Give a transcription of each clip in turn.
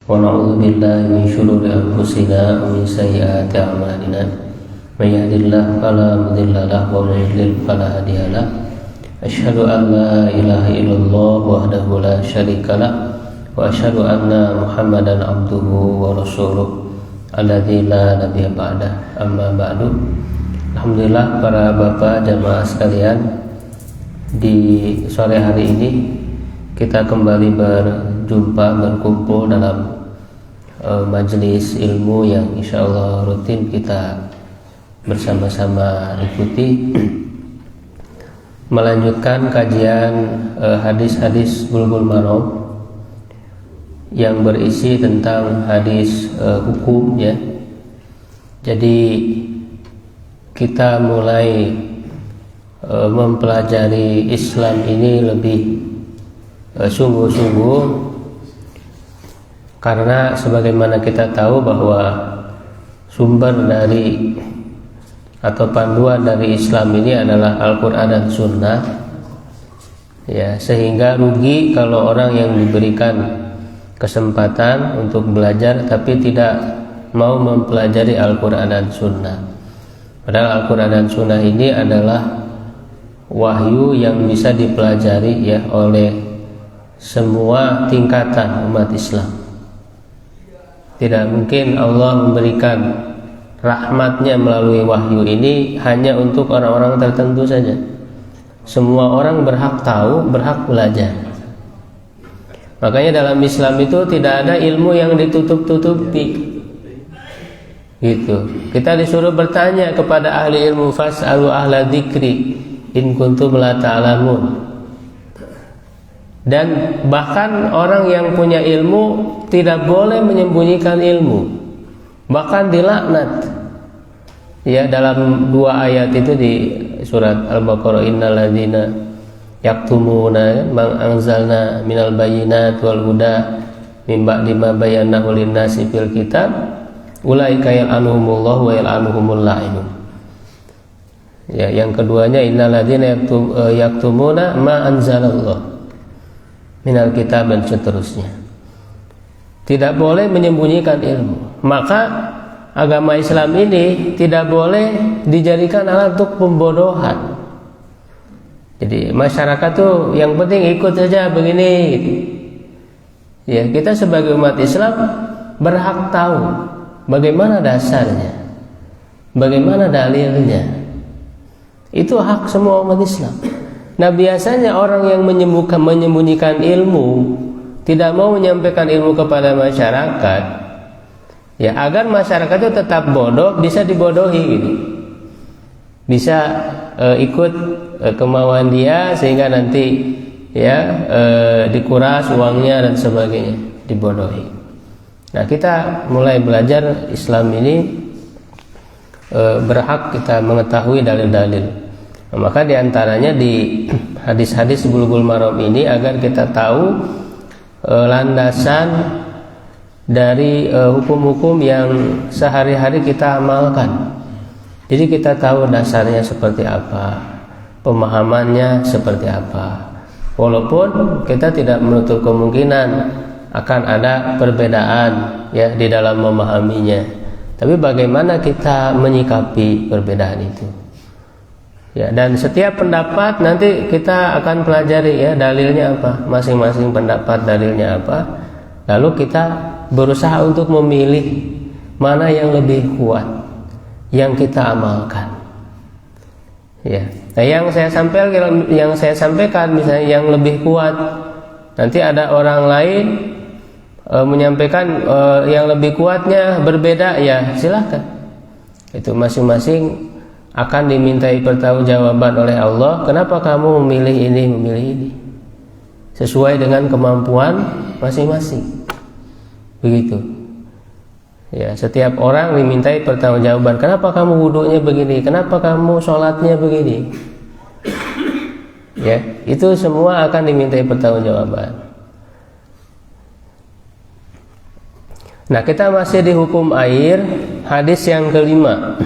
ونعوذ بالله من شرور أنفسنا ومن سيئات أعمالنا من يهد الله فلا مضل له ومن يضلل فلا هادي له أشهد أن لا إله إلا الله وحده لا شريك له وأشهد أن محمدا عبده ورسوله الذي لا نبي بعده أما بعد. Alhamdulillah para bapak jamaah sekalian, di sore hari ini kita kembali berkumpul dalam majelis ilmu yang insya Allah rutin kita bersama-sama ikuti, melanjutkan kajian hadis-hadis Bulughul Maram yang berisi tentang hadis hukum ya. Jadi kita mulai mempelajari Islam ini lebih sungguh-sungguh, karena sebagaimana kita tahu bahwa sumber dari atau panduan dari Islam ini adalah Al-Quran dan Sunnah ya, sehingga rugi kalau orang yang diberikan kesempatan untuk belajar tapi tidak mau mempelajari Al-Quran dan Sunnah. Padahal Al-Quran dan Sunnah ini adalah wahyu yang bisa dipelajari ya oleh semua tingkatan umat Islam. Tidak mungkin Allah memberikan rahmatnya melalui wahyu ini hanya untuk orang-orang tertentu saja. Semua orang berhak tahu, berhak belajar. Makanya dalam Islam itu tidak ada ilmu yang ditutup-tutupi gitu. Kita disuruh bertanya kepada ahli ilmu, fas'alu ahla dzikri in kuntum la ta'lamun. Dan bahkan orang yang punya ilmu tidak boleh menyembunyikan ilmu, bahkan dilaknat ya. Dalam dua ayat itu di surat Al-Baqarah, innal ladzina yaktumuna ma anzalna minal bayyinati wal huda min ba'di ma bayyanahu lin-nasi fil kitab ulaika yal'anuhumullahu wa yal'anuhumul la'inun. Ya, yang keduanya innal ladzina yaktumuna ma anzalallahu minal kitab dan seterusnya. Tidak boleh menyembunyikan ilmu. Maka agama Islam ini tidak boleh dijadikan alat untuk pembodohan. Jadi masyarakat tuh yang penting ikut saja begini gitu. Ya, kita sebagai umat Islam berhak tahu bagaimana dasarnya, bagaimana dalilnya. Itu hak semua umat Islam. Nah, biasanya orang yang menyembunyikan ilmu, tidak mau menyampaikan ilmu kepada masyarakat ya, agar masyarakat itu tetap bodoh, bisa dibodohi gitu. Bisa ikut kemauan dia sehingga nanti ya dikuras uangnya dan sebagainya, dibodohi. Nah, kita mulai belajar Islam ini berhak kita mengetahui dalil-dalil. Nah, maka diantaranya di hadis-hadis Bulughul Maram ini agar kita tahu landasan dari hukum-hukum yang sehari-hari kita amalkan. Jadi kita tahu dasarnya seperti apa, pemahamannya seperti apa. Walaupun kita tidak menutup kemungkinan akan ada perbedaan ya di dalam memahaminya. Tapi bagaimana kita menyikapi perbedaan itu? Ya, dan setiap pendapat nanti kita akan pelajari ya dalilnya apa, masing-masing pendapat dalilnya apa. Lalu kita berusaha untuk memilih mana yang lebih kuat yang kita amalkan. Ya, nah, yang saya sampaikan misalnya yang lebih kuat, nanti ada orang lain menyampaikan yang lebih kuatnya berbeda ya, silakan. Itu masing-masing akan dimintai pertanggungjawaban oleh Allah. Kenapa kamu memilih ini? Sesuai dengan kemampuan masing-masing. Begitu. Ya, setiap orang dimintai pertanggungjawaban. Kenapa kamu wudunya begini? Kenapa kamu sholatnya begini? Ya, itu semua akan dimintai pertanggungjawaban. Nah, kita masih di hukum air, hadis yang kelima.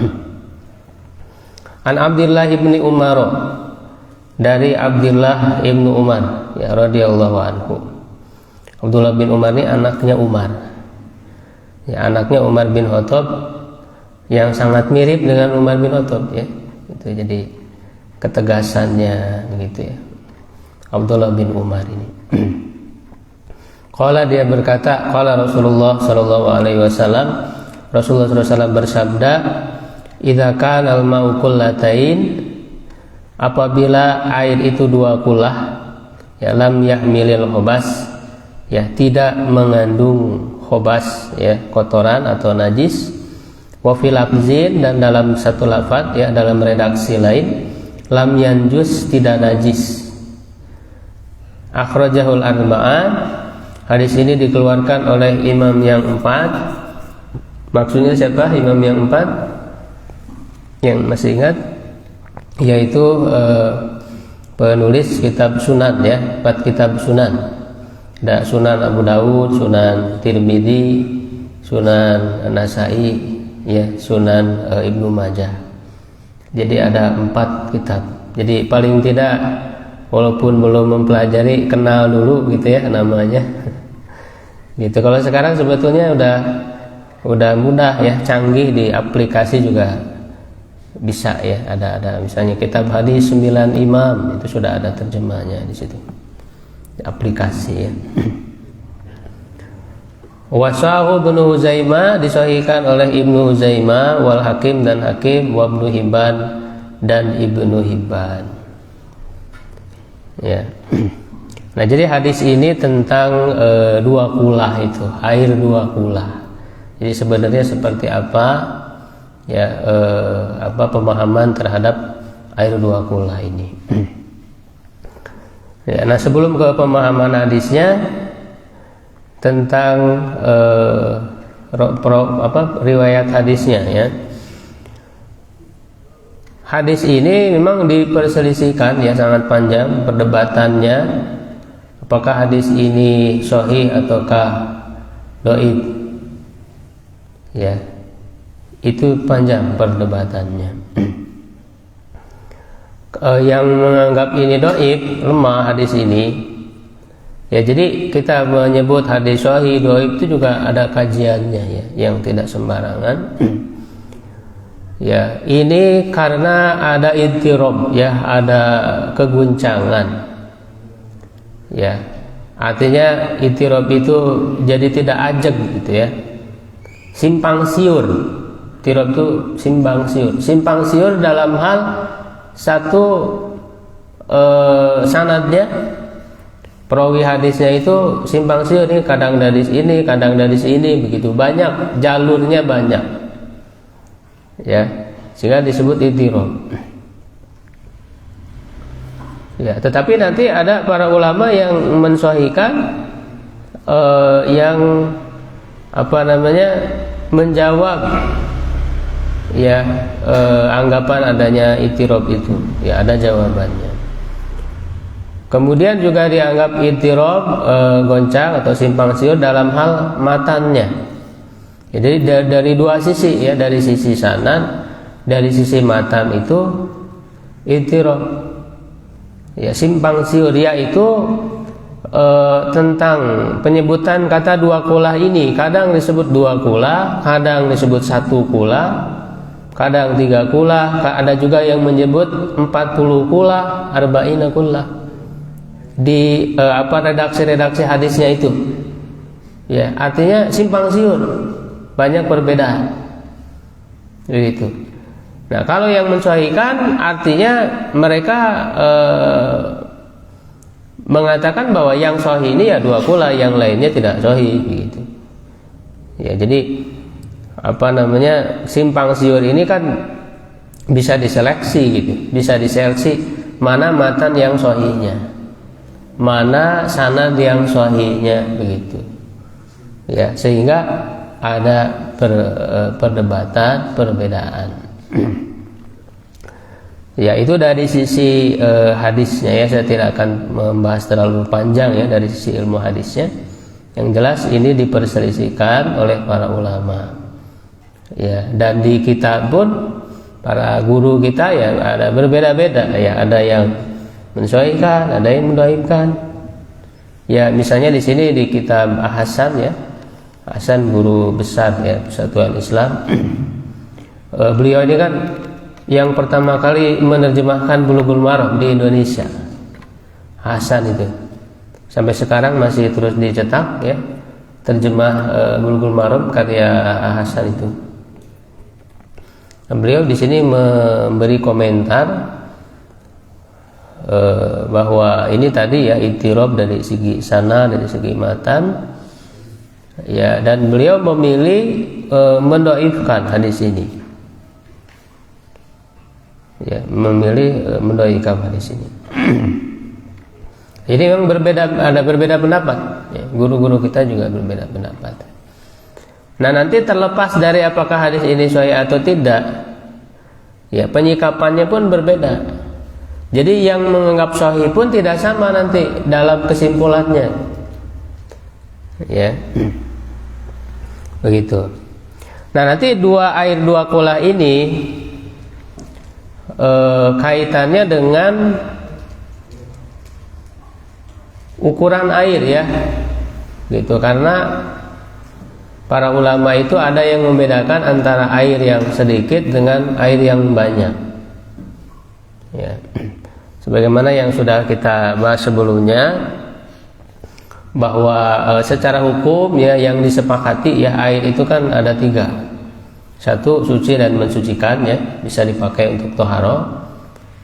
An Abdullah ibni Umar, dari Abdullah ibnu Umar ya radhiyallahu anhu. Abdullah bin Umar ini anaknya Umar Ya, anaknya Umar bin Khattab yang sangat mirip dengan Umar bin Khattab ya. Itu jadi ketegasannya begitu ya. Abdullah bin Umar ini. Qala dia berkata, qala Rasulullah sallallahu alaihi wasallam, Rasulullah SAW bersabda, idza kana al-ma'u qullatain, apabila air itu 2 kulah, ya lam yahmilil khobas, ya tidak mengandung khobas, ya kotoran atau najis. Wa fil lafzin, dan dalam satu lafaz ya dalam redaksi lain, lam yanjus, tidak najis. Akhrajahul arba'ah, hadis ini dikeluarkan oleh imam yang 4. Maksudnya siapa imam yang 4? Yang masih ingat? Yaitu penulis kitab Sunan ya, 4 kitab Sunan. Ada Sunan Abu Dawud, Sunan Tirmidzi, Sunan Nasai, ya, Sunan Ibnu Majah. Jadi ada 4 kitab. Jadi paling tidak walaupun belum mempelajari, kenal dulu gitu ya namanya. Gitu. Kalau sekarang sebetulnya udah mudah ya, canggih, di aplikasi juga bisa ya. Ada misalnya kitab hadis 9 imam, itu sudah ada terjemahnya di situ. Di aplikasi ya. Wasahu Ibnu Huzaimah, disahihkan oleh Ibnu Huzaimah, wal Hakim dan Hakim, wa Ibnu Hibban dan Ibnu Hibban. Ya. Nah, jadi hadis ini tentang 2 kulah itu, air 2 kulah. Jadi sebenarnya seperti apa ya pemahaman terhadap air 2 kulah ini. Ya, nah sebelum ke pemahaman hadisnya tentang riwayat hadisnya ya. Hadis ini memang diperselisihkan ya, sangat panjang perdebatannya, apakah hadis ini sahih ataukah dhaif. Ya. Itu panjang perdebatannya. Yang menganggap ini dhaif, lemah hadis ini. Ya, jadi kita menyebut hadis sahih, dhaif itu juga ada kajiannya ya, yang tidak sembarangan. Ya, ini karena ada idtirab ya, ada keguncangan. Ya. Artinya idtirab itu jadi tidak ajeg gitu ya. Simpang siur. Idtirab itu simpang siur. Simpang siur dalam hal satu sanadnya, perawi hadisnya itu simpang siur, ini kadang dari sini, kadang dari sini, begitu banyak, jalurnya banyak. Ya, sehingga disebut idtirab. Ya, tetapi nanti ada para ulama yang mensahihkan, yang menjawab ya anggapan adanya idtirab itu. Ya, ada jawabannya. Kemudian juga dianggap idtirab, goncang atau simpang siur dalam hal matannya. Ya, jadi dari 2 sisi ya, dari sisi sanad, dari sisi matan itu idtirab. Ya, simpang siur yaitu tentang penyebutan kata 2 kulah ini. Kadang disebut 2 kulah, kadang disebut 1 kulah, kadang 3 kulah, ada juga yang menyebut 40 kulah, arba'ina kulah. Di redaksi-redaksi hadisnya itu. Ya, artinya simpang siur. Banyak perbedaan. Begitu. Nah, kalau yang mensahihkan artinya mereka mengatakan bahwa yang sahih ini ya 2 kulah, yang lainnya tidak sahih gitu. Ya, jadi simpang siur ini kan bisa diseleksi gitu. Bisa diseleksi mana matan yang sahihnya, mana sanad yang sahihnya begitu. Ya, sehingga ada perdebatan, perbedaan. Ya, itu dari sisi hadisnya ya, saya tidak akan membahas terlalu panjang ya dari sisi ilmu hadisnya. Yang jelas ini diperselisihkan oleh para ulama. Ya, dan di kitab pun para guru kita ya ada berbeda-beda ya, ada yang mensahihkan, ada yang mendhaifkan. Ya, misalnya di sini di kitab Hasan ya, Hasan guru besar ya Persatuan Islam. Beliau ini kan yang pertama kali menerjemahkan Bulughul Maram di Indonesia. Hasan itu sampai sekarang masih terus dicetak ya, terjemah Bulughul Maram karya Hasan itu. Beliau di sini memberi komentar bahwa ini tadi ya ittirob dari segi sana, dari segi matan ya, dan beliau memilih mendoifkan hadis ini ya, memilih mendoifkan hadis ini. Ini memang ada berbeda pendapat ya, guru-guru kita juga berbeda pendapat. Nah, nanti terlepas dari apakah hadis ini sahih atau tidak ya, penyikapannya pun berbeda. Jadi yang menganggap sahih pun tidak sama nanti dalam kesimpulannya ya, begitu. Nah, nanti air dua kulah ini kaitannya dengan ukuran air ya, gitu. Karena para ulama itu ada yang membedakan antara air yang sedikit dengan air yang banyak ya. Sebagaimana yang sudah kita bahas sebelumnya, bahwa secara hukum ya yang disepakati ya, air itu kan ada 3. Satu, suci dan mensucikan ya, bisa dipakai untuk toharo.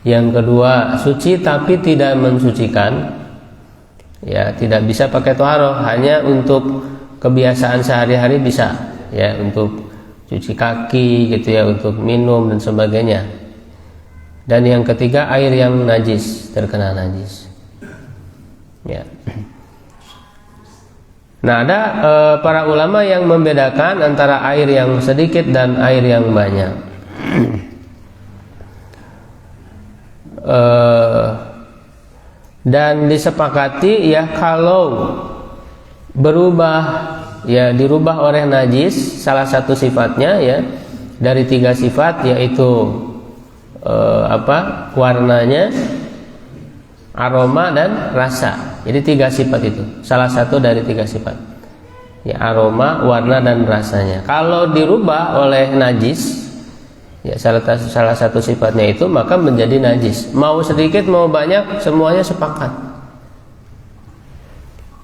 Yang kedua, suci tapi tidak mensucikan ya, tidak bisa pakai toharo, hanya untuk kebiasaan sehari-hari bisa ya, untuk cuci kaki gitu ya, untuk minum dan sebagainya. Dan yang ketiga, air yang najis, terkena najis ya. Nah, ada para ulama yang membedakan antara air yang sedikit dan air yang banyak. Dan disepakati ya, kalau berubah ya, dirubah oleh najis salah satu sifatnya ya, dari 3 sifat, yaitu warnanya, aroma dan rasa. Jadi 3 sifat itu, salah satu dari 3 sifat ya, aroma, warna dan rasanya. Kalau dirubah oleh najis ya, salah satu sifatnya itu, maka menjadi najis. Mau sedikit mau banyak, semuanya sepakat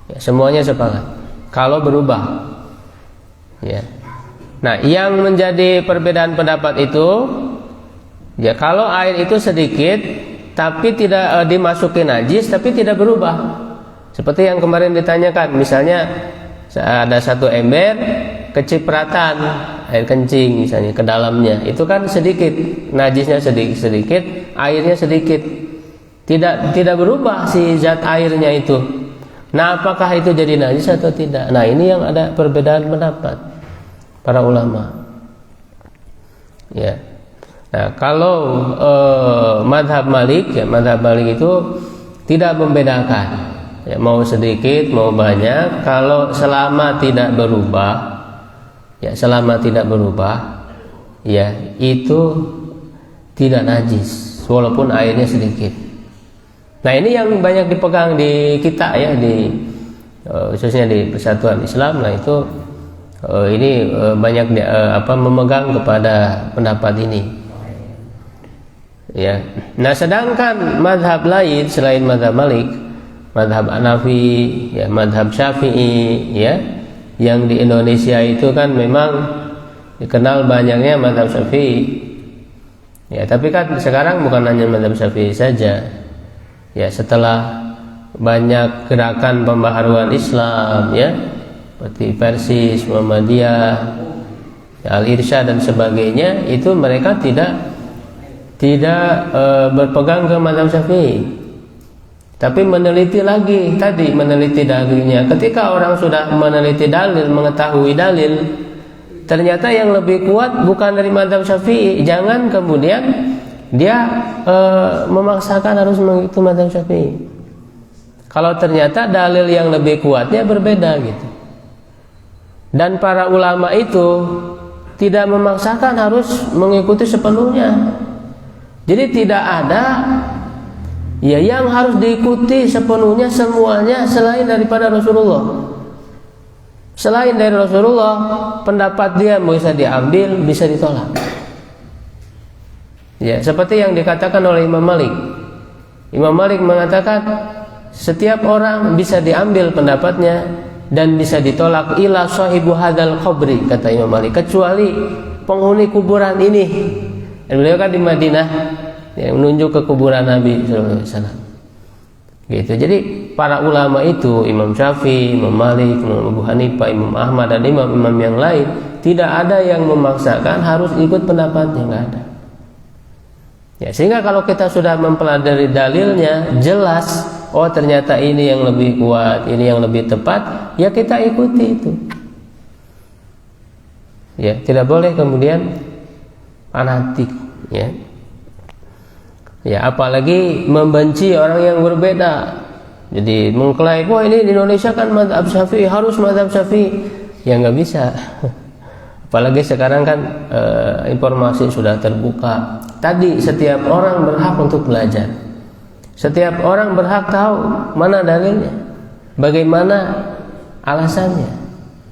ya, semuanya sepakat kalau berubah ya. Nah, yang menjadi perbedaan pendapat itu ya, kalau air itu sedikit tapi tidak dimasuki najis tapi tidak berubah, seperti yang kemarin ditanyakan, misalnya ada 1 ember kecipratan air kencing misalnya ke dalamnya, itu kan sedikit, najisnya sedikit, airnya sedikit, tidak berubah si zat airnya itu. Nah, apakah itu jadi najis atau tidak? Nah, ini yang ada perbedaan pendapat para ulama ya. Nah, kalau madhab Malik ya, madhab Malik itu tidak membedakan ya, mau sedikit mau banyak, kalau selama tidak berubah ya, selama tidak berubah ya, itu tidak najis walaupun airnya sedikit. Nah, ini yang banyak dipegang di kita ya, di khususnya di Persatuan Islam. Nah, itu ini banyak memegang kepada pendapat ini ya. Nah, sedangkan madhab lain selain madhab Malik, madhab Hanafi ya, madhab Syafi'i ya, yang di Indonesia itu kan memang dikenal banyaknya madhab Syafi'i ya. Tapi kan sekarang bukan hanya madhab Syafi'i saja ya, setelah banyak gerakan pembaharuan Islam ya, seperti Persis, Muhammadiyah, Al-Irsyad dan sebagainya, itu mereka tidak berpegang ke mazhab Syafi'i, tapi meneliti lagi tadi, meneliti dalilnya. Ketika orang sudah meneliti dalil, mengetahui dalil, ternyata yang lebih kuat bukan dari mazhab Syafi'i, jangan kemudian dia memaksakan harus mengikuti mazhab Syafi'i. Kalau ternyata dalil yang lebih kuatnya berbeda gitu. Dan para ulama itu tidak memaksakan harus mengikuti sepenuhnya. Jadi tidak ada ya yang harus diikuti sepenuhnya semuanya selain daripada Rasulullah. Selain dari Rasulullah, pendapat dia bisa diambil, bisa ditolak. Ya, seperti yang dikatakan oleh Imam Malik. Imam Malik mengatakan setiap orang bisa diambil pendapatnya dan bisa ditolak ila sahibu hadzal qabri, kata Imam Malik, kecuali penghuni kuburan ini. Dan beliau kan di Madinah, ya, menunjuk ke kuburan Nabi sallallahu alaihi wasallam. Gitu. Jadi para ulama itu, Imam Syafi'i, Imam Malik, Imam Abu Hanifah, Imam Ahmad dan imam-imam yang lain, tidak ada yang memaksakan harus ikut pendapatnya, nggak ada. Ya, sehingga kalau kita sudah mempelajari dalilnya, jelas, oh ternyata ini yang lebih kuat, ini yang lebih tepat, ya kita ikuti itu. Ya, tidak boleh kemudian fanatik, ya. Ya, apalagi membenci orang yang berbeda. Jadi mengklaim, wah ini di Indonesia kan mazhab Syafi'i, harus mazhab Syafi'i. Ya nggak bisa. Apalagi sekarang kan informasi sudah terbuka. Tadi setiap orang berhak untuk belajar. Setiap orang berhak tahu mana dalilnya, bagaimana alasannya.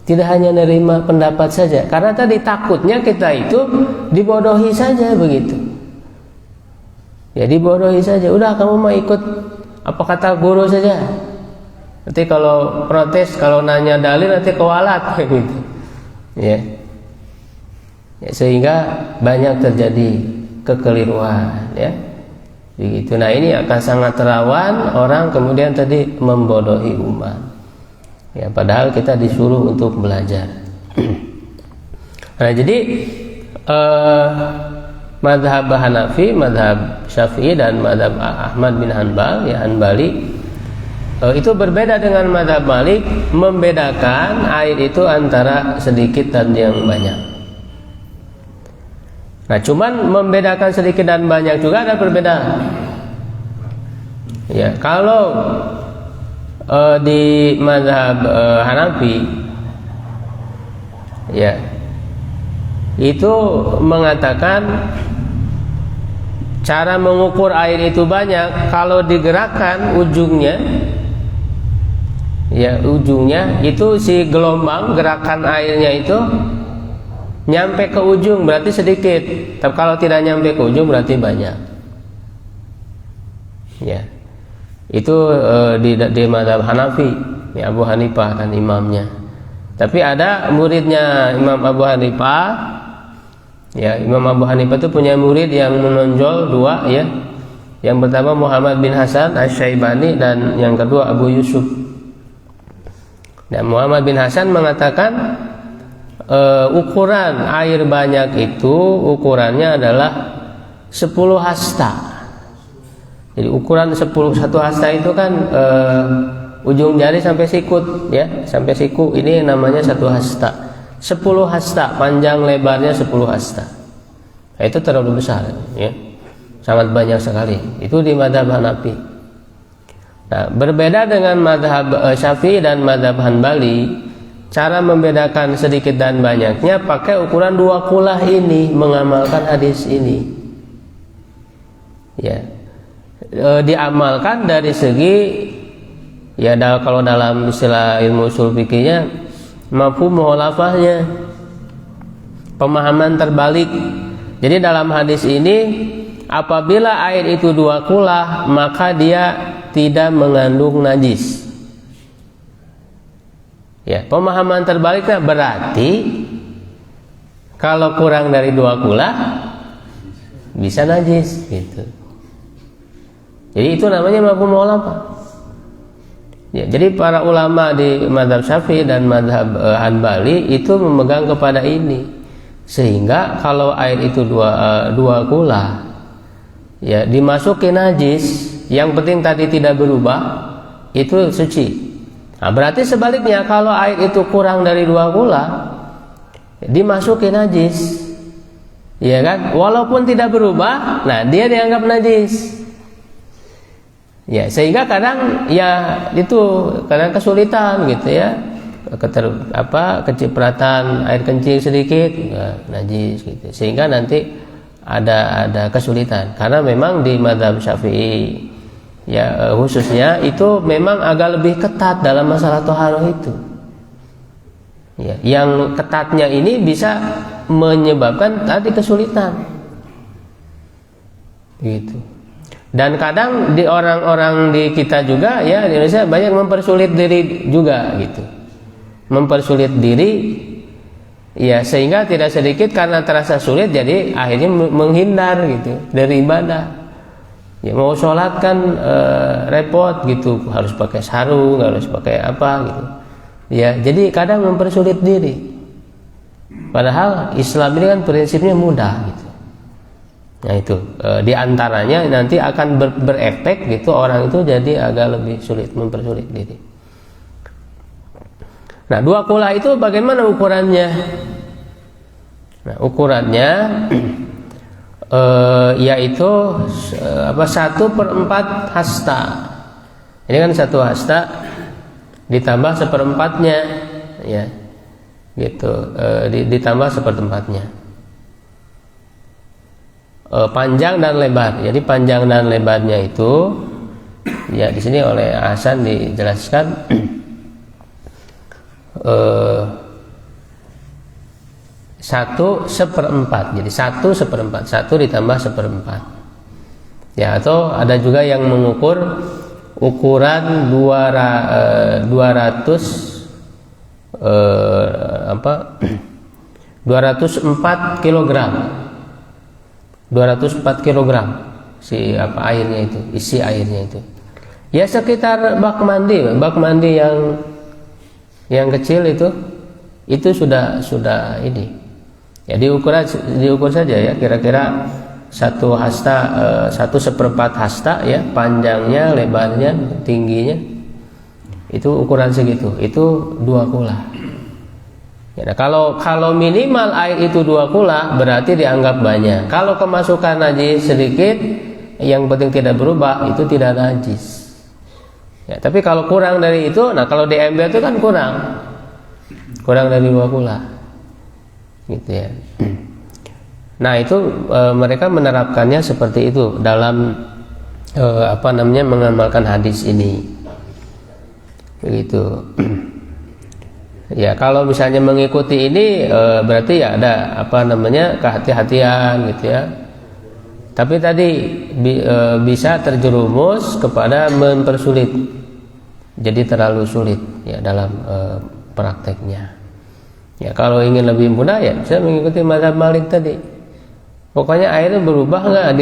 Tidak hanya menerima pendapat saja. Karena tadi takutnya kita itu dibodohi saja begitu. Ya dibodohi saja. Udah kamu mau ikut apa kata guru saja. Nanti kalau protes, kalau nanya dalil nanti kualat gitu. Ya. Ya, sehingga banyak terjadi kekeliruan, ya. Begitu. Nah, ini akan sangat rawan orang kemudian tadi membodohi umat. Ya, padahal kita disuruh untuk belajar. Nah, jadi mazhab Hanafi, mazhab Syafi'i dan mazhab Ahmad bin Hanbal, ya Hanbali, itu berbeda dengan mazhab Malik, membedakan air itu antara sedikit dan yang banyak. Nah, cuman membedakan sedikit dan banyak juga ada perbedaan. Ya, kalau di mazhab Hanafi, ya itu mengatakan cara mengukur air itu banyak kalau digerakkan ujungnya, ya ujungnya itu si gelombang gerakan airnya itu nyampe ke ujung berarti sedikit, tapi kalau tidak nyampe ke ujung berarti banyak. Ya, itu di mazhab Hanafi, ya Abu Hanifah kan imamnya. Tapi ada muridnya Imam Abu Hanifah. Ya, Imam Abu Hanifah itu punya murid yang menonjol dua, ya. Yang pertama Muhammad bin Hasan Asy-Syaibani dan yang kedua Abu Yusuf. Dan Muhammad bin Hasan mengatakan ukuran air banyak itu ukurannya adalah 10 hasta. Jadi ukuran 1 hasta itu kan ujung jari sampai sikut, ya, sampai siku, ini namanya 1 hasta. 10 hasta, panjang lebarnya 10 hasta. Nah, itu terlalu besar, ya. Sangat banyak sekali. Itu di mazhab Hanafi. Nah, berbeda dengan mazhab Syafi'i dan mazhab Hanbali, cara membedakan sedikit dan banyaknya pakai ukuran 2 kulah ini, mengamalkan hadis ini. Ya. Diamalkan dari segi, ya kalau dalam istilah ilmu usul fikihnya, mafhum mukhalafahnya, pemahaman terbalik. Jadi dalam hadis ini, apabila air itu 2 kulah, maka dia tidak mengandung najis. Ya, pemahaman terbaliknya berarti kalau kurang dari 2 kulah bisa najis, gitu. Jadi itu namanya mafhum mukhalafah. Ya, jadi para ulama di mazhab Syafi'i dan mazhab Hanbali itu memegang kepada ini, sehingga kalau air itu dua kulah, ya dimasuki najis, yang penting tadi tidak berubah, itu suci. Nah, berarti sebaliknya kalau air itu kurang dari 2 kulah, dimasuki najis, ya kan, walaupun tidak berubah, nah dia dianggap najis. Ya, sehingga kadang ya itu kadang kesulitan gitu, ya. Kecipratan air kencing sedikit najis gitu. Sehingga nanti ada kesulitan. Karena memang di mazhab Syafi'i, ya khususnya itu memang agak lebih ketat dalam masalah thaharah itu. Ya, yang ketatnya ini bisa menyebabkan tadi kesulitan. Gitu. Dan kadang di orang-orang di kita juga ya di Indonesia banyak mempersulit diri juga gitu. Mempersulit diri ya sehingga tidak sedikit karena terasa sulit jadi akhirnya menghindar gitu dari ibadah. Ya mau sholat kan repot gitu, harus pakai sarung, harus pakai apa gitu. Ya, jadi kadang mempersulit diri. Padahal Islam ini kan prinsipnya mudah gitu. Nah itu di antaranya nanti akan berefek gitu, orang itu jadi agak lebih sulit, mempersulit diri. Nah, 2 kula itu bagaimana ukurannya? Nah, ukurannya yaitu 1/4 hasta. Ini kan 1 hasta ditambah 1/4-nya, ya, gitu. Ditambah 1/4-nya. Panjang dan lebar. Jadi panjang dan lebarnya itu, ya di sini oleh Hasan dijelaskan 1/4. Jadi 1/4. 1 ditambah 1/4. Ya, atau ada juga yang mengukur ukuran 204 kilogram. 204 kilogram airnya itu, isi airnya itu. Ya sekitar bak mandi yang kecil itu sudah ini. Ya diukur saja ya, kira-kira 1 hasta, 1/4 hasta ya, panjangnya, lebarnya, tingginya. Itu ukuran segitu. Itu 2 kula. Ya, nah, kalau minimal air itu 2 kula berarti dianggap banyak. Kalau kemasukan najis sedikit, yang penting tidak berubah, itu tidak najis. Ya, tapi kalau kurang dari itu, nah kalau di ember itu kan kurang dari 2 kula, gitu ya. Nah itu mereka menerapkannya seperti itu dalam mengamalkan hadis ini, begitu. Ya kalau misalnya mengikuti ini berarti ya ada kehati-hatian gitu ya. Tapi tadi bisa terjerumus kepada mempersulit, jadi terlalu sulit ya dalam prakteknya. Ya kalau ingin lebih mudah ya bisa mengikuti mazhab Malik tadi. Pokoknya airnya berubah nggak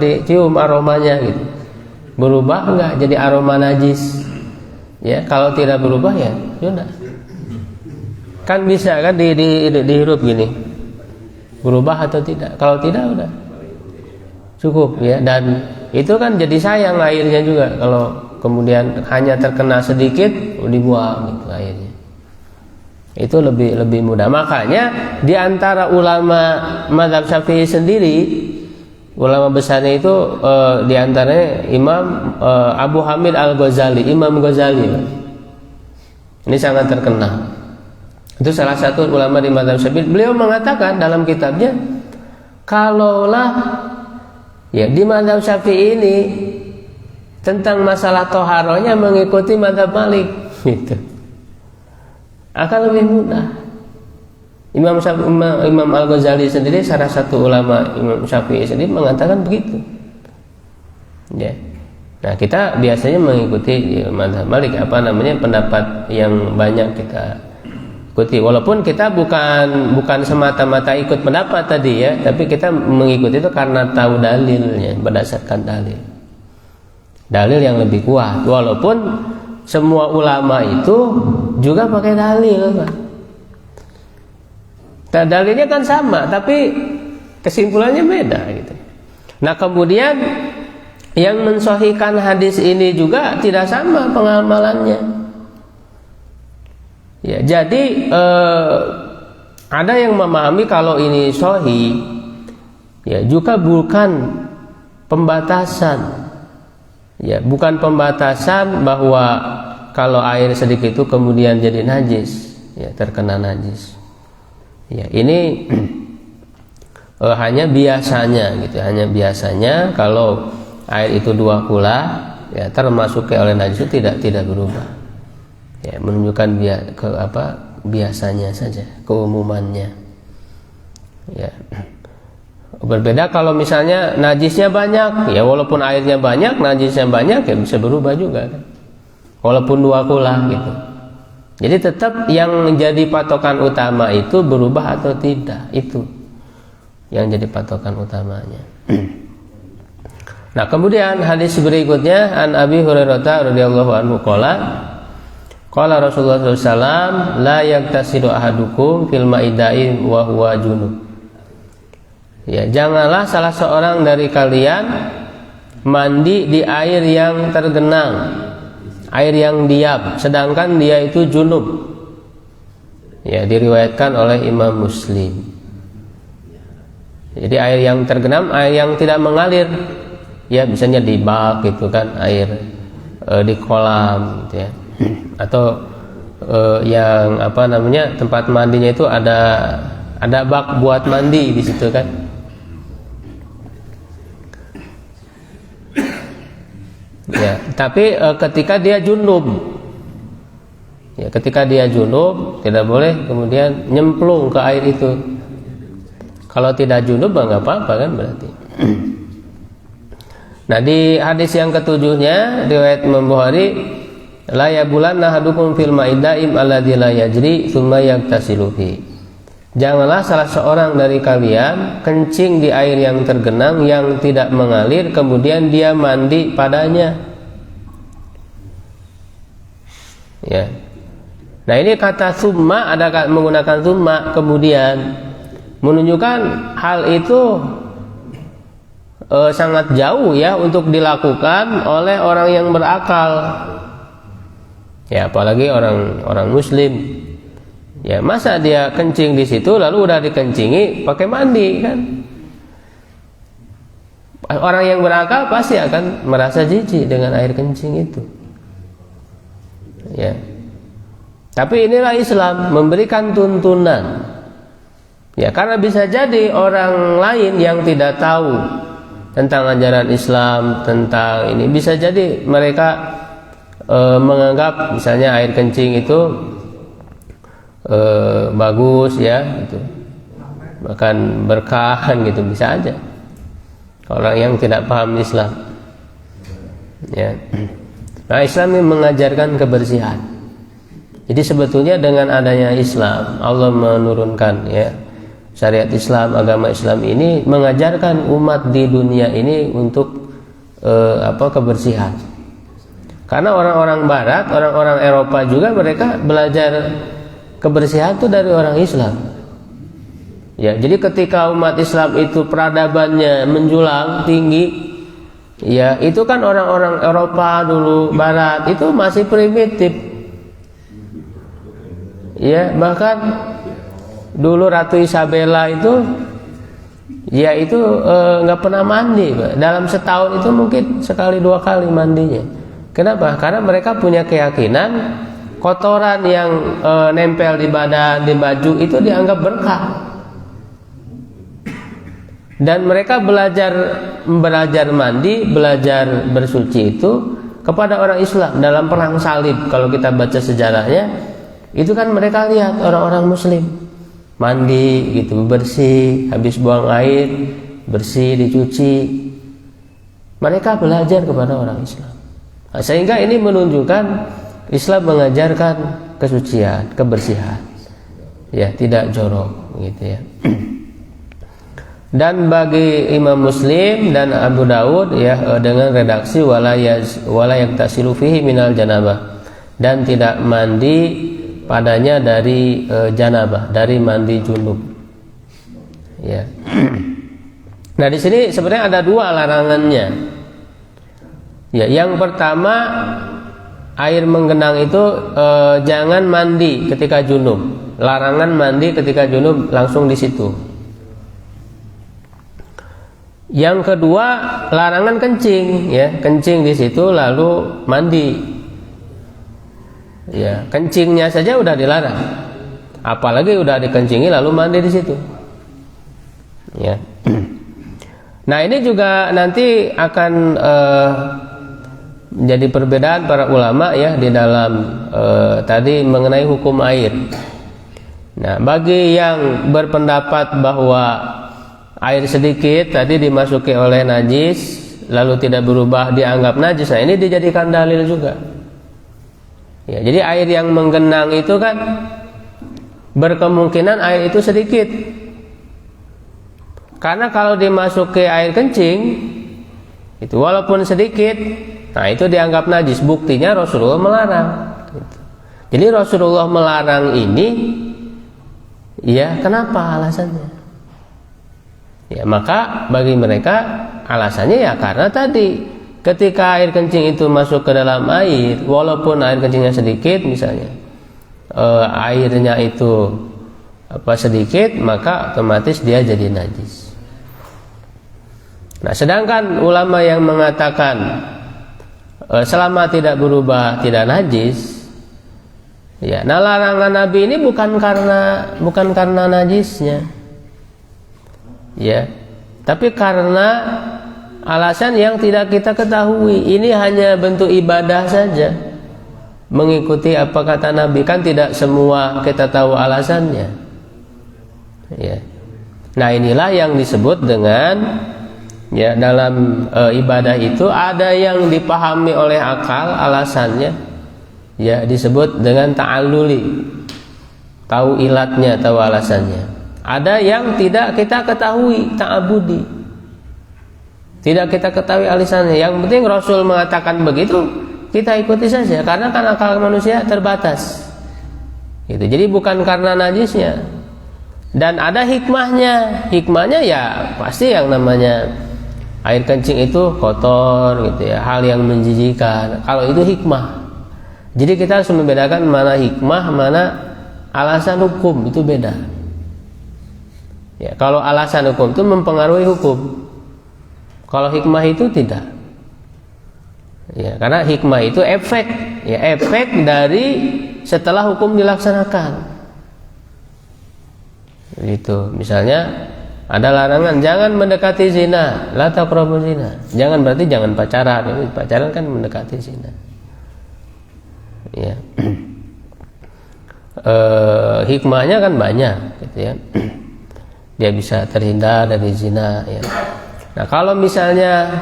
dicium aromanya gitu. Berubah nggak jadi aroma najis? Ya kalau tidak berubah ya sudah. Kan bisa kan dihirup gini, berubah atau tidak? Kalau tidak udah cukup ya. Dan itu kan jadi sayang airnya juga kalau kemudian hanya terkena sedikit dibuang gitu airnya. Itu lebih mudah. Makanya di antara ulama mazhab Syafi'i sendiri, ulama besarnya itu di antaranya Imam Abu Hamid Al-Ghazali, Imam Ghazali. Ini sangat terkenal. Itu salah satu ulama di mazhab Syafi'i. Beliau mengatakan dalam kitabnya, kalaulah ya di mazhab Syafi'i ini tentang masalah toharohnya mengikuti mazhab Malik, gitu, akan lebih mudah. Imam Al-Ghazali sendiri salah satu ulama Imam Syafi'i sendiri mengatakan begitu. Ya. Nah kita biasanya mengikuti mazhab Malik, pendapat yang banyak kita ikuti, walaupun kita bukan semata-mata ikut pendapat tadi ya, tapi kita mengikuti itu karena tahu dalilnya, berdasarkan dalil yang lebih kuat. Walaupun semua ulama itu juga pakai dalil, Pak. Nah, dalilnya kan sama, tapi kesimpulannya beda gitu. Nah kemudian yang mensahihkan hadis ini juga tidak sama pengamalannya. Ya, jadi ada yang memahami kalau ini sahih, ya juga bukan pembatasan, ya bukan pembatasan bahwa kalau air sedikit itu kemudian jadi najis, ya terkena najis. Ya ini hanya biasanya, gitu, hanya biasanya kalau air itu 2 kula, ya termasuk oleh najis itu tidak berubah. Ya, menunjukkan biasanya saja, keumumannya. Ya. Berbeda kalau misalnya najisnya banyak, ya walaupun airnya banyak, najisnya banyak, ya bisa berubah juga kan? Walaupun 2 kula gitu. Jadi tetap yang menjadi patokan utama itu berubah atau tidak, itu yang jadi patokan utamanya. Nah, kemudian hadis berikutnya an Abi Hurairah radhiyallahu anhu qala Rasulullah SAW la yaktasilu ahadukum fil ma'idain wa huwa junub. Ya, janganlah salah seorang dari kalian mandi di air yang tergenang, air yang diam, sedangkan dia itu junub. Ya, diriwayatkan oleh Imam Muslim. Jadi air yang tergenang, air yang tidak mengalir, ya misalnya di bak gitu kan, air di kolam gitu ya. Atau yang apa namanya, tempat mandinya itu ada bak buat mandi di situ kan. Ya, tapi ketika dia junub, ya ketika dia junub tidak boleh kemudian nyemplung ke air itu. Kalau tidak junub nggak apa-apa kan berarti. Nah, di hadis yang ketujuhnya riwayat Imam Bukhari, la yabulanna ahadukum fil ma'idaim alladzi la yajri tsumma yaktasilu fi. Janganlah salah seorang dari kalian kencing di air yang tergenang yang tidak mengalir kemudian dia mandi padanya. Ya. Nah, ini kata summa, ada menggunakan summa kemudian, menunjukkan hal itu sangat jauh ya untuk dilakukan oleh orang yang berakal. Ya, apalagi orang muslim. Ya, masa dia kencing di situ lalu udah dikencingi pakai mandi kan? Orang yang berakal pasti akan merasa jijik dengan air kencing itu. Ya. Tapi inilah Islam memberikan tuntunan. Ya, karena bisa jadi orang lain yang tidak tahu tentang ajaran Islam, tentang ini, bisa jadi mereka menganggap misalnya air kencing itu bagus ya gitu, bahkan berkah gitu, bisa aja orang yang tidak paham Islam ya. Nah, Islam ini mengajarkan kebersihan. Jadi sebetulnya dengan adanya Islam, Allah menurunkan ya syariat Islam, agama Islam ini mengajarkan umat di dunia ini untuk kebersihan. Karena orang-orang Barat, orang-orang Eropa juga mereka belajar kebersihan itu dari orang Islam. Ya, jadi ketika umat Islam itu peradabannya menjulang tinggi, ya itu kan orang-orang Eropa dulu Barat itu masih primitif. Ya, bahkan dulu Ratu Isabella itu, ya itu nggak pernah mandi, Pak. Dalam setahun itu mungkin sekali 2 kali mandinya. Kenapa? Karena mereka punya keyakinan kotoran yang nempel di badan, di baju itu dianggap berkah. Dan mereka belajar mandi, belajar bersuci itu kepada orang Islam dalam perang salib. Kalau kita baca sejarahnya, itu kan mereka lihat orang-orang Muslim mandi gitu, bersih, habis buang air, bersih, dicuci. Mereka belajar kepada orang Islam. Nah, sehingga ini menunjukkan Islam mengajarkan kesucian, kebersihan, ya tidak jorok, gitu ya. Dan bagi Imam Muslim dan Abu Daud ya dengan redaksi wala yaktasilu fihi minal janabah, dan tidak mandi padanya dari janabah, dari mandi junub. Ya. Nah, di sini sebenarnya ada 2 larangannya. Ya, yang pertama, air menggenang itu jangan mandi ketika junub. Larangan mandi ketika junub langsung di situ. Yang kedua, larangan kencing, ya, kencing di situ lalu mandi. Ya, kencingnya saja udah dilarang. Apalagi udah dikencingi lalu mandi di situ. Ya. Nah, ini juga nanti akan menjadi perbedaan para ulama ya di dalam tadi mengenai hukum air. Nah, bagi yang berpendapat bahwa air sedikit tadi dimasuki oleh najis lalu tidak berubah dianggap najis, nah ini dijadikan dalil juga. Ya, jadi air yang menggenang itu kan berkemungkinan air itu sedikit. Karena kalau dimasuki air kencing itu walaupun sedikit, nah itu dianggap najis. Buktinya Rasulullah melarang. Jadi Rasulullah melarang ini, ya kenapa alasannya? Ya maka bagi mereka alasannya ya karena tadi ketika air kencing itu masuk ke dalam air, walaupun air kencingnya sedikit misalnya, airnya itu sedikit, maka otomatis dia jadi najis. Nah, sedangkan ulama yang mengatakan selama tidak berubah tidak najis, ya, nah larangan Nabi ini bukan karena najisnya, ya, tapi karena alasan yang tidak kita ketahui. Ini hanya bentuk ibadah saja, mengikuti apa kata Nabi. Kan tidak semua kita tahu alasannya, ya. Nah inilah yang disebut dengan, ya, dalam ibadah itu ada yang dipahami oleh akal alasannya, ya, disebut dengan ta'alluli, tahu ilatnya, tahu alasannya. Ada yang tidak kita ketahui, ta'abudi, tidak kita ketahui alasannya. Yang penting Rasul mengatakan begitu, kita ikuti saja, karena kan akal manusia terbatas gitu. Jadi bukan karena najisnya. Dan ada hikmahnya. Hikmahnya ya pasti yang namanya air kencing itu kotor gitu ya, hal yang menjijikan. Kalau itu hikmah. Jadi kita harus membedakan mana hikmah, mana alasan hukum, itu beda. Ya, kalau alasan hukum itu mempengaruhi hukum. Kalau hikmah itu tidak. Ya, karena hikmah itu efek, ya, efek dari setelah hukum dilaksanakan. Gitu. Misalnya ada larangan jangan mendekati zina, la taqrabu zina. Jangan berarti jangan pacaran. Pacaran kan mendekati zina. Ya. Hikmahnya kan banyak, gitu ya. Dia bisa terhindar dari zina, ya. Nah, kalau misalnya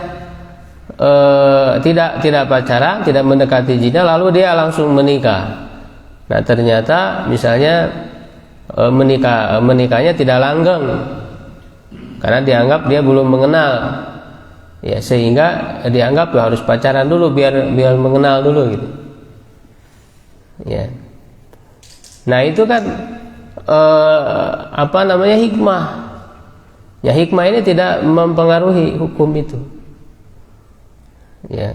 tidak pacaran, tidak mendekati zina, lalu dia langsung menikah. Nah, ternyata misalnya menikahnya tidak langgeng karena dianggap dia belum mengenal, ya, sehingga dianggap harus pacaran dulu biar mengenal dulu gitu, ya. Nah itu kan hikmah. Ya, hikmah ini tidak mempengaruhi hukum itu, ya.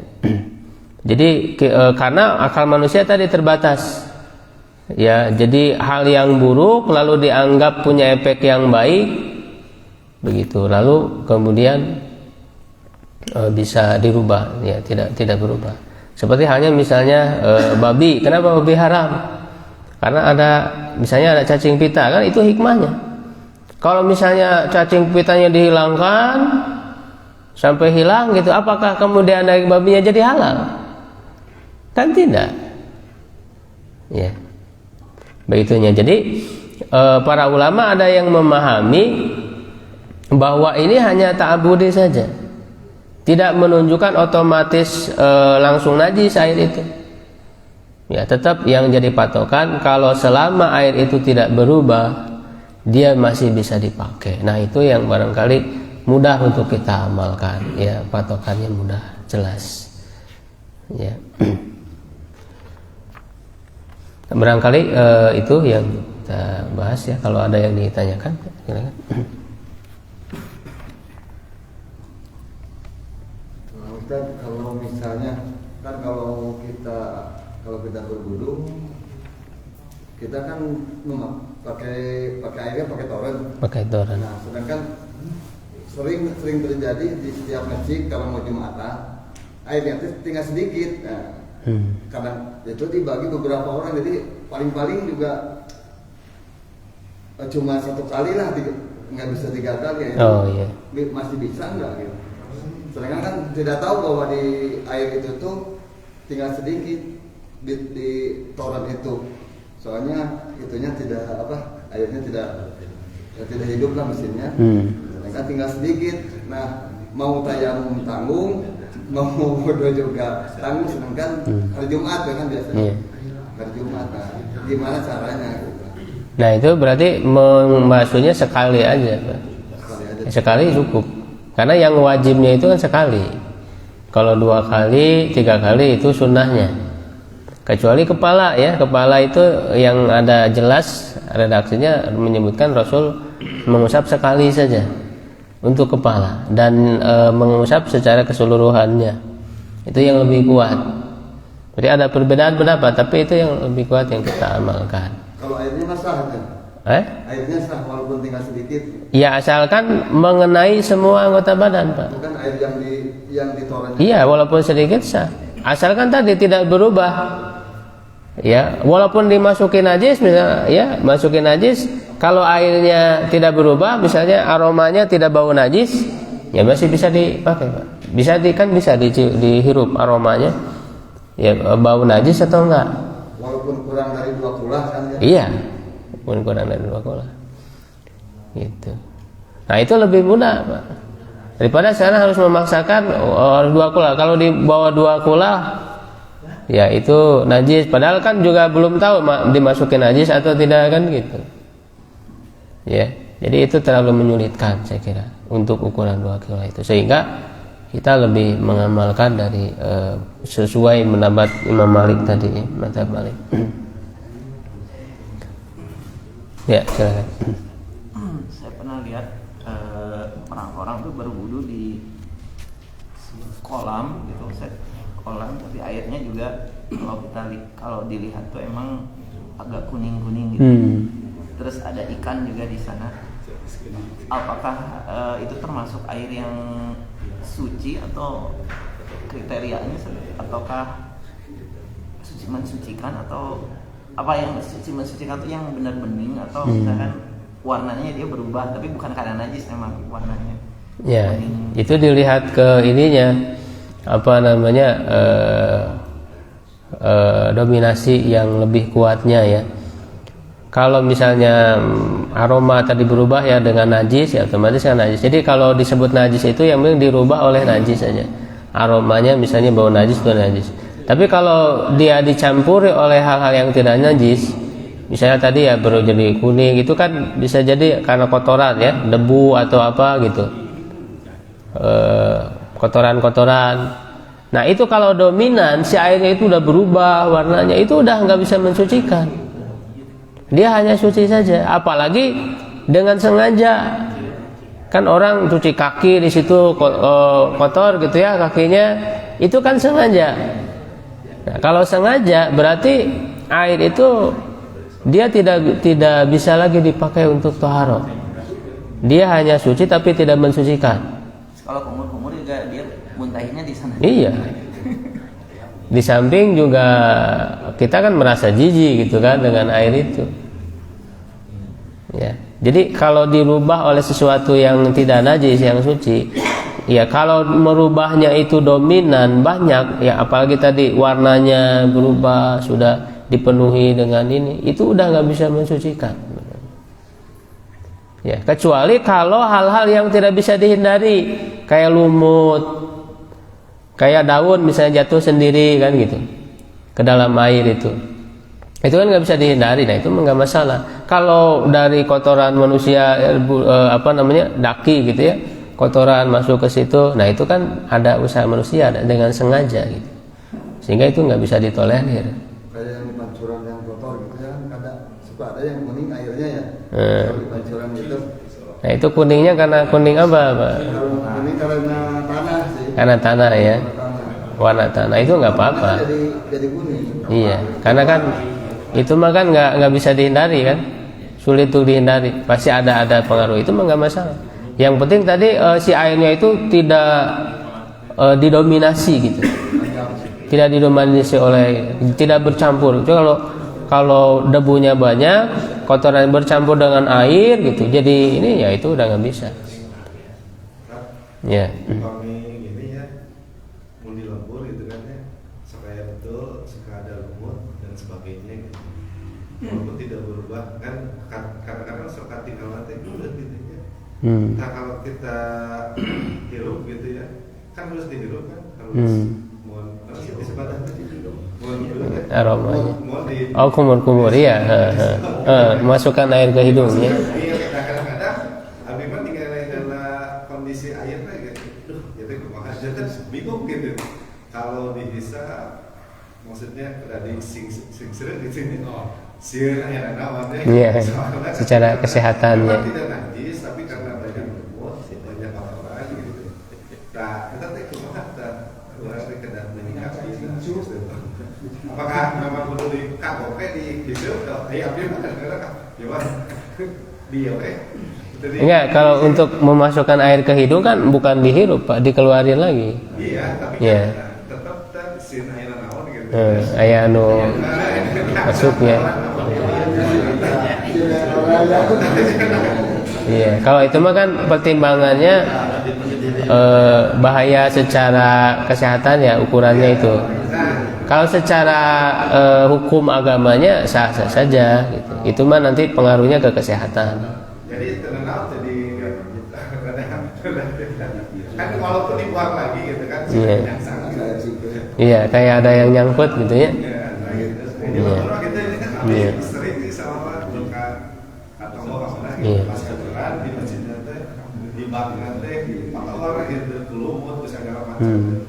Jadi karena akal manusia tadi terbatas, ya. Jadi hal yang buruk lalu dianggap punya efek yang baik, begitu. Lalu kemudian bisa dirubah, ya, tidak berubah. Seperti halnya misalnya babi. Kenapa babi haram? Karena misalnya ada cacing pita, kan itu hikmahnya. Kalau misalnya cacing pitanya dihilangkan sampai hilang gitu, apakah kemudian daging babinya jadi halal? Kan tidak. Ya. Begitunya. Jadi para ulama ada yang memahami bahwa ini hanya ta'abudi saja, tidak menunjukkan otomatis langsung najis air itu. Ya, tetap yang jadi patokan kalau selama air itu tidak berubah, dia masih bisa dipakai. Nah, itu yang barangkali mudah untuk kita amalkan, ya, patokannya mudah, jelas, ya. Barangkali itu yang kita bahas, ya. Kalau ada yang ditanyakan, silakan. Ustaz, kalau misalnya kan kalau kita berwudu, kita kan pakai airnya pakai toren. Pakai toren. Nah, sedangkan sering terjadi di setiap masjid kalau mau Jumatan, airnya itu tinggal sedikit. Nah, kadang itu dibagi beberapa orang, jadi paling juga cuma satu kali lah, nggak bisa 3 kali. Ya. Oh iya. Masih bisa nggak gitu? Sedangkan kan tidak tahu bahwa di air itu tuh tinggal sedikit di toren itu. Soalnya itunya tidak airnya tidak hidup lah mesinnya. Sedangkan tinggal sedikit. Nah, mau tayamum tanggung, mau wudhu juga tanggung, sedangkan hari Jumat kan biasanya. Hari Jumat. Nah, gimana caranya? Nah itu berarti membasuhnya sekali aja, Pak. Sekali cukup. Karena yang wajibnya itu kan sekali. Kalau 2 kali, 3 kali itu sunnahnya. Kecuali kepala ya, kepala itu yang ada jelas redaksinya menyebutkan Rasul mengusap sekali saja untuk kepala dan mengusap secara keseluruhannya. Itu yang lebih kuat. Jadi ada perbedaan pendapat, tapi itu yang lebih kuat yang kita amalkan. Kalau airnya sah kan? Airnya sah walaupun tinggal sedikit. Ya asalkan mengenai semua anggota badan, Pak. Bukan air yang ditorannya. Iya, walaupun sedikit sah. Asalkan tadi tidak berubah. Ya, walaupun dimasukin najis misalnya, ya, masukin najis, kalau airnya tidak berubah, misalnya aromanya tidak bau najis, ya masih bisa dipakai, Pak. Bisa dihirup aromanya. Ya, bau najis atau enggak? Walaupun kurang dari 2 kulah kan ya? Iya, walaupun kurang dari 2 kulah. Gitu. Nah itu lebih mudah, Pak. Daripada sekarang harus memaksakan 2 kulah. Kalau di bawah 2 kulah, ya itu najis. Padahal kan juga belum tahu dimasukin najis atau tidak kan gitu. Ya, jadi itu terlalu menyulitkan saya kira untuk ukuran 2 kulah itu. Sehingga kita lebih mengamalkan dari sesuai pendapat Imam Malik tadi, mazhab Malik. Ya, silakan. Saya pernah lihat orang-orang tuh berwudu di kolam gitu, kolam, tapi airnya juga kalau dilihat tuh emang agak kuning-kuning gitu. Terus ada ikan juga di sana. Apakah itu termasuk air yang suci atau kriterianya, ataukah suci mensucikan, atau apa yang suci mensucikan itu yang benar bening, atau misalkan warnanya dia berubah tapi bukan karena najis, memang warnanya ya bening. Itu dilihat ke ininya apa namanya dominasi yang lebih kuatnya ya. Kalau misalnya aroma tadi berubah ya dengan najis, ya otomatis kan najis. Jadi kalau disebut najis itu yang memang dirubah oleh najis saja. Aromanya misalnya bau najis itu najis. Tapi kalau dia dicampuri oleh hal-hal yang tidak najis, misalnya tadi ya baru jadi kuning, itu kan bisa jadi karena kotoran ya, debu atau apa gitu, kotoran-kotoran. Nah itu kalau dominan si airnya itu udah berubah warnanya, itu udah nggak bisa mensucikan. Dia hanya suci saja, apalagi dengan sengaja. Kan orang cuci kaki di situ kotor gitu ya kakinya, itu kan sengaja. Nah, kalau sengaja berarti air itu dia tidak bisa lagi dipakai untuk taharah. Dia hanya suci tapi tidak mensucikan. Kalau kumur-kumur juga dia muntahinnya di sana. Iya. Di samping juga kita kan merasa jijik gitu kan dengan air itu. Ya. Jadi kalau dirubah oleh sesuatu yang tidak najis, yang suci, ya kalau merubahnya itu dominan banyak, ya apalagi tadi warnanya berubah, sudah dipenuhi dengan ini, itu udah nggak bisa mensucikan. Ya, kecuali kalau hal-hal yang tidak bisa dihindari, kayak lumut, kayak daun misalnya jatuh sendiri kan gitu ke dalam air itu kan nggak bisa dihindari. Nah itu nggak masalah. Kalau dari kotoran manusia daki gitu ya, kotoran masuk ke situ, nah itu kan ada usaha manusia dengan sengaja gitu, sehingga itu nggak bisa ditolerir. Kayak yang pancuran yang kotor gitu ya, suka ada yang kuning airnya ya. Kalau di pancuran gitu. Nah itu kuningnya karena kuning apa, Pak? Kuning karena tanah sih. Karena tanah ya. Warna tanah itu nggak apa-apa. Jadi kuning. Iya, karena kan itu mah kan nggak bisa dihindari kan, sulit untuk dihindari, pasti ada pengaruh, itu mah nggak masalah. Yang penting tadi si airnya itu tidak didominasi gitu, tidak didominasi oleh, tidak bercampur. Jadi kalau debunya banyak, kotoran bercampur dengan air gitu, jadi ini ya itu udah nggak bisa. Ya. Kami gini ya, mau di lembur gitu kan ya, supaya betul, suka ada lumut dan sebagainya gitu. Walaupun tidak berubah kan, karena teh bulat gitu ya. Hmm. Nah kalau kita hirup gitu ya, kan harus dihirup kan, harus mohon disebutkan mohon Aromanya. mohon di Oh, kumur-kumur ya. Masukkan air ke hidungnya. iya kadang-kadang abi mah tinggal dalam kondisi airnya gitu. Duh, jadi kumaha jadi bingung gitu. Kalau dihisap maksudnya dari sing-sing di sini. Sieun aya naon teh. Iya. Secara kesehatannya. Memang tidak najis tapi karena banyak berbuat banyak kotoran gitu. Nah, kita teh kumaha tah urang teh kedah menyikapi apakah memang perlu dikakoke di hidup atau aya abdi mah kadang-kadang ya Mas. Dia we. Enggak, kalau untuk memasukkan air ke hidung kan bukan dihirup, Pak, dikeluarin lagi. Iya, tapi Iya. kan tetap teh sieun aya naon gitu. Aya anu masuknya. Iya, kalau itu mah kan pertimbangannya bahaya secara kesehatan ya ukurannya itu. Kalau secara hukum agamanya sah-sah saja gitu. Itu mah nanti pengaruhnya ke kesehatan. Jadi tenang jadi kan walaupun dibuang lagi gitu kan Iya. yang sangat Iya, kayak ada yang nyangkut gitu ya. Jadi orang kita ini kan Iya. sering sih sama bukan atau apa Iya. gitu pas kebetulan di masjidnya teh di bangunan teh atau orang gitu kelumut terus segala macam.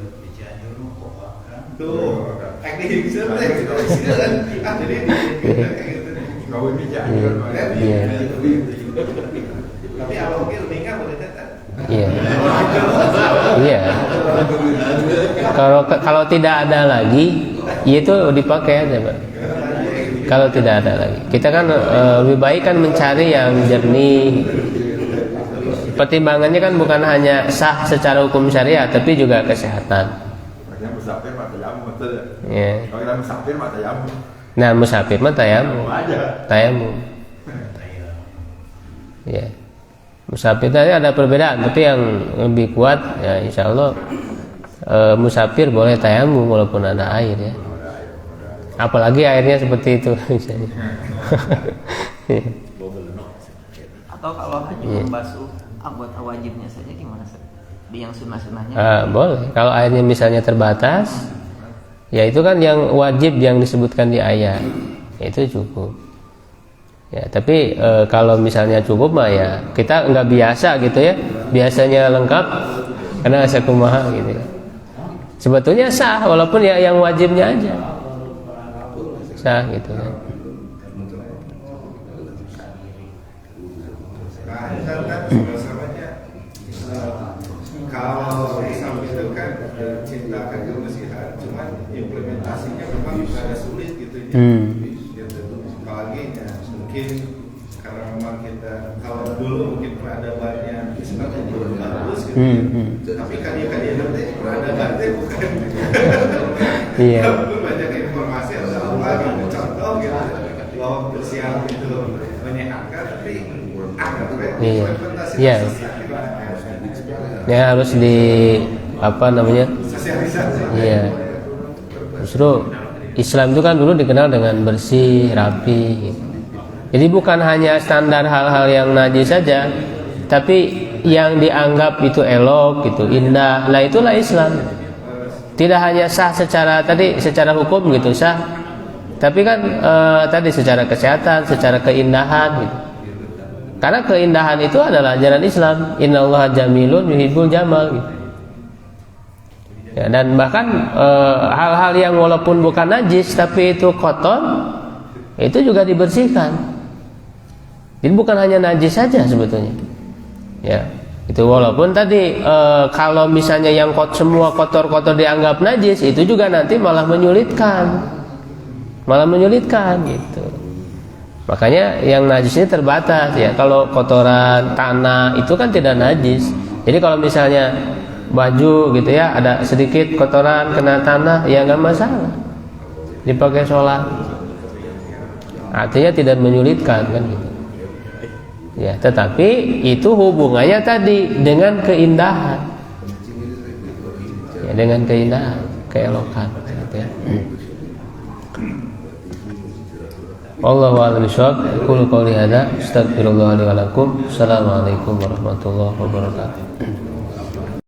Tuh, aktivitas teh gitu. Jadi gitu. Kau Iya. Tapi kalau mungkin lebih boleh tetap. Iya. Iya. Kalau tidak ada lagi, itu dipakai aja, Pak. Kalau tidak ada lagi, kita kan lebih baik kan mencari yang jernih. Pertimbangannya kan bukan hanya sah secara hukum syariat, tapi juga kesehatan. Makanya musafir mah tayamum betul ya. Ya. Kalau kita musafir mah tayamum. Nah, musafir mah tayamum. Aja. Tayamum. Ya. Musafir tadi ada perbedaan, tapi yang lebih kuat ya insya Allah musafir boleh tayamum walaupun ada air ya. Apalagi airnya seperti itu misalnya. Atau kalau hanya membasuh anggota wajibnya saja gimana sih? Di yang sunnah-sunnahnya? Boleh. Kalau airnya misalnya terbatas, ya itu kan yang wajib yang disebutkan di ayat, itu cukup. Ya, tapi kalau misalnya cukup mah ya kita nggak biasa gitu ya, biasanya lengkap karena asa kumaha gitu. Ya. Sebetulnya sah walaupun ya yang wajibnya aja sah gitu kan. Nah, kan sama-samanya kalau Islam itu kan cinta akan kebersihan, cuman implementasinya memang agak sulit gitu ya. Gitu. Apalagi ya mungkin karena memang kita kalau dulu mungkin peradabannya Islam itu belum bagus gitu. Tapi kali-kali nanti peradabannya bukan. Iya. Banyak informasi atau apa gitu, contoh gitu bahwa kebersihan itu menyehatkan, tapi Iya. Iya. Ya harus di apa namanya? Iya. Justru Islam itu kan dulu dikenal dengan bersih, rapi. Gitu. Jadi bukan hanya standar hal-hal yang najis saja, tapi yang dianggap itu elok, gitu, indah. Nah itulah Islam. Tidak hanya sah secara hukum gitu sah, tapi kan tadi secara kesehatan, secara keindahan gitu. Karena keindahan itu adalah ajaran Islam. Innallaha jamilun yuhibbul jamal gitu. Ya, dan bahkan hal-hal yang walaupun bukan najis tapi itu kotor, itu juga dibersihkan. Jadi bukan hanya najis saja sebetulnya. Ya, itu walaupun tadi kalau misalnya yang semua kotor-kotor dianggap najis, itu juga nanti malah menyulitkan gitu. Makanya yang najis ini terbatas ya. Kalau kotoran tanah itu kan tidak najis. Jadi kalau misalnya baju gitu ya ada sedikit kotoran kena tanah ya nggak masalah, dipakai sholat. Artinya tidak menyulitkan kan gitu. Ya, tetapi itu hubungannya tadi dengan keindahan. Ya, dengan keindahan, keelokan gitu ya. Wallahu a'lam bishawab. Qul qouli hadza astaghfirullah li wa lakum. Assalamualaikum warahmatullahi wabarakatuh.